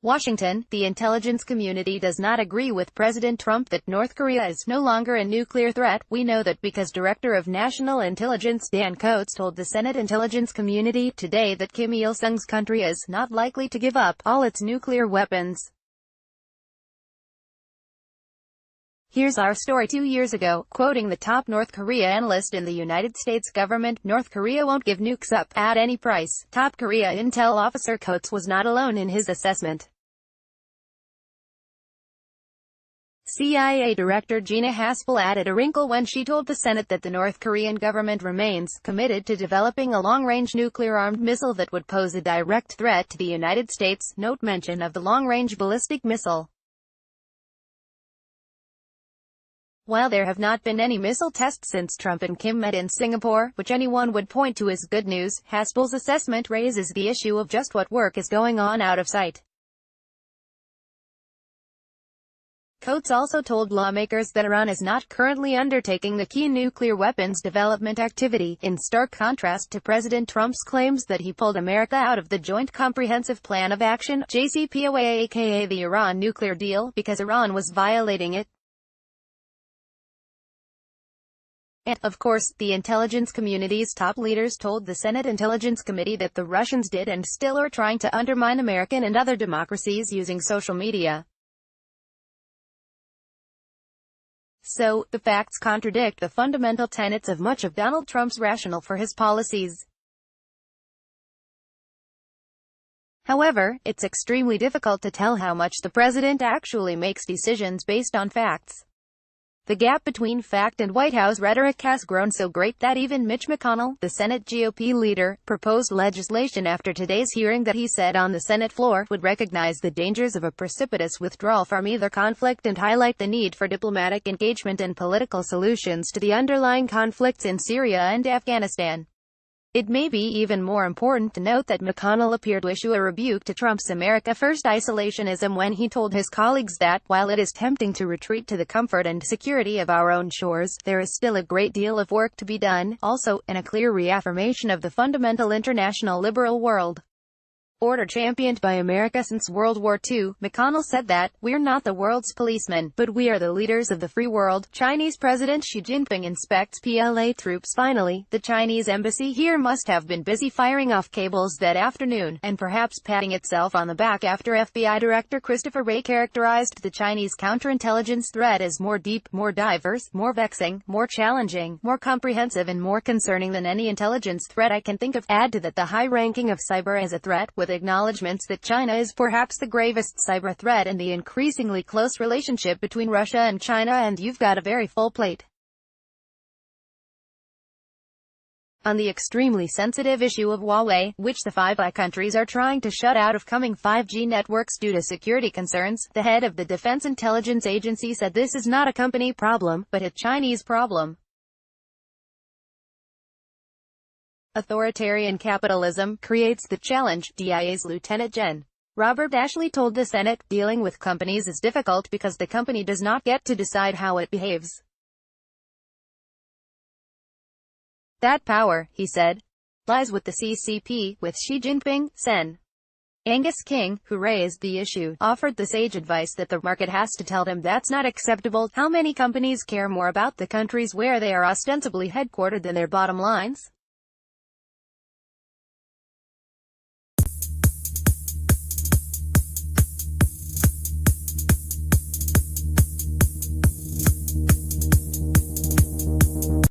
Washington, the intelligence community does not agree with President Trump that North Korea is no longer a nuclear threat. We know that because Director of National Intelligence Dan Coats told the Senate intelligence community today that Kim Il-sung's country is not likely to give up all its nuclear weapons. Here's our story 2 years ago, quoting the top North Korea analyst in the United States government, North Korea won't give nukes up at any price. Top Korea intel officer Coats was not alone in his assessment. CIA Director Gina Haspel added a wrinkle when she told the Senate that the North Korean government remains committed to developing a long-range nuclear-armed missile that would pose a direct threat to the United States. Note mention of the long-range ballistic missile. While there have not been any missile tests since Trump and Kim met in Singapore, which anyone would point to as good news, Haspel's assessment raises the issue of just what work is going on out of sight. Coats also told lawmakers that Iran is not currently undertaking the key nuclear weapons development activity, in stark contrast to President Trump's claims that he pulled America out of the Joint Comprehensive Plan of Action, JCPOA, aka the Iran nuclear deal, because Iran was violating it. And, of course, the intelligence community's top leaders told the Senate Intelligence Committee that the Russians did and still are trying to undermine American and other democracies using social media. So, the facts contradict the fundamental tenets of much of Donald Trump's rationale for his policies. However, it's extremely difficult to tell how much the president actually makes decisions based on facts. The gap between fact and White House rhetoric has grown so great that even Mitch McConnell, the Senate GOP leader, proposed legislation after today's hearing that he said on the Senate floor would recognize the dangers of a precipitous withdrawal from either conflict and highlight the need for diplomatic engagement and political solutions to the underlying conflicts in Syria and Afghanistan. It may be even more important to note that McConnell appeared to issue a rebuke to Trump's America First isolationism when he told his colleagues that, while it is tempting to retreat to the comfort and security of our own shores, there is still a great deal of work to be done, also, in a clear reaffirmation of the fundamental international liberal world order championed by America since World War II. McConnell said that, "We're not the world's policemen, but we are the leaders of the free world." Chinese President Xi Jinping inspects PLA troops. Finally, the Chinese embassy here must have been busy firing off cables that afternoon, and perhaps patting itself on the back after FBI Director Christopher Wray characterized the Chinese counterintelligence threat as more deep, more diverse, more vexing, more challenging, more comprehensive and more concerning than any intelligence threat I can think of. Add to that the high ranking of cyber as a threat, with acknowledgments that China is perhaps the gravest cyber threat, and the increasingly close relationship between Russia and China, and you've got a very full plate. On the extremely sensitive issue of Huawei, which the Five Eyes countries are trying to shut out of coming 5G networks due to security concerns, the head of the Defense Intelligence Agency said this is not a company problem, but a Chinese problem. Authoritarian capitalism creates the challenge, DIA's Lieutenant Gen. Robert Ashley told the Senate, dealing with companies is difficult because the company does not get to decide how it behaves. That power, he said, lies with the CCP, with Xi Jinping. Sen. Angus King, who raised the issue, offered the sage advice that the market has to tell them that's not acceptable. How many companies care more about the countries where they are ostensibly headquartered than their bottom lines?